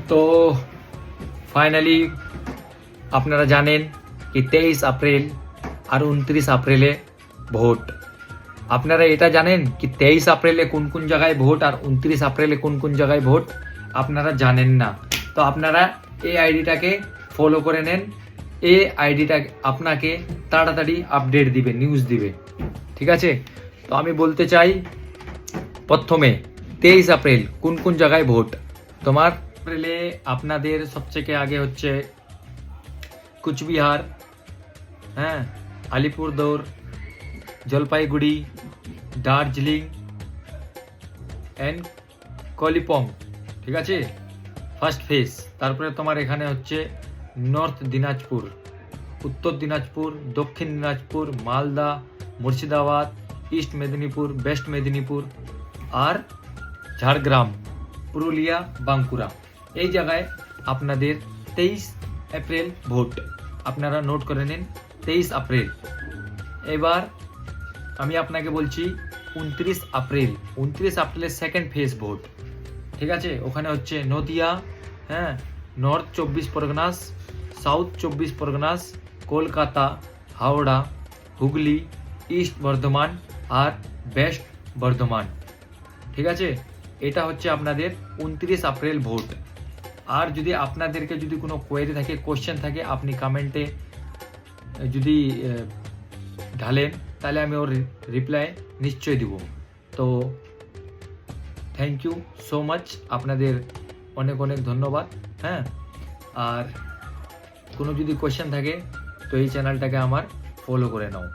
তো ফাইনালি আপনারা জানেন কি 23 এপ্রিল আর 29 এপ্রিলে ভোট। আপনারা এটা জানেন কি 23 এপ্রিলে কোন কোন জায়গায় ভোট আর 29 এপ্রিলে কোন কোন জায়গায় ভোট? আপনারা জানেন না। তো আপনারা এই আইডিটাকে ফলো করে নেন। এই আইডিটা আপনাকে তাড়াতাড়ি আপডেট দিবে, নিউজ দিবে, ঠিক আছে? তো আমি বলতে চাই প্রথমে 23 এপ্রিল কোন কোন জায়গায় ভোট। তোমার এপ্রিলে আপনাদের সবথেকে আগে হচ্ছে কুচবিহার, হ্যাঁ, আলিপুরদুয়ার, জলপাইগুড়ি, দার্জিলিং অ্যান্ড কলিম্পং, ঠিক আছে, ফার্স্ট ফেজ। তারপরে তোমার এখানে হচ্ছে নর্থ দিনাজপুর, উত্তর দিনাজপুর, দক্ষিণ দিনাজপুর, মালদা, মুর্শিদাবাদ, ইস্ট মেদিনীপুর, ওয়েস্ট মেদিনীপুর আর ঝাড়গ্রাম, পুরুলিয়া, বাঁকুড়া। এই জায়গায় আপনাদের 23 এপ্রিল ভোট। আপনারা নোট করে নিন 23 এপ্রিল। এবার আমি আপনাকে বলছি 29 এপ্রিল। 29 এপ্রিলের সেকেন্ড ফেজ ভোট, ঠিক আছে? ওখানে হচ্ছে নদিয়া, হ্যাঁ, North 24 Parganas, South 24 Parganas, Kolkata, Howrah, Hooghly, East Bardhaman আর ওয়েস্ট বর্ধমান, ঠিক আছে? এটা হচ্ছে আপনাদের 29 এপ্রিল ভোট। আর যদি আপনাদেরকে যদি কোনো কোয়েরি থাকে, কোশ্চেন থাকে, আপনি কমেন্টে যদি ঢালেন তাহলে আমি ওর রিপ্লাই নিশ্চয়ই দিব। তো থ্যাংক ইউ সো মাচ, আপনাদের অনেক অনেক ধন্যবাদ, হ্যাঁ। আর কোনো যদি কোশ্চেন থাকে তো এই চ্যানেলটাকে আমার ফলো করে নাও।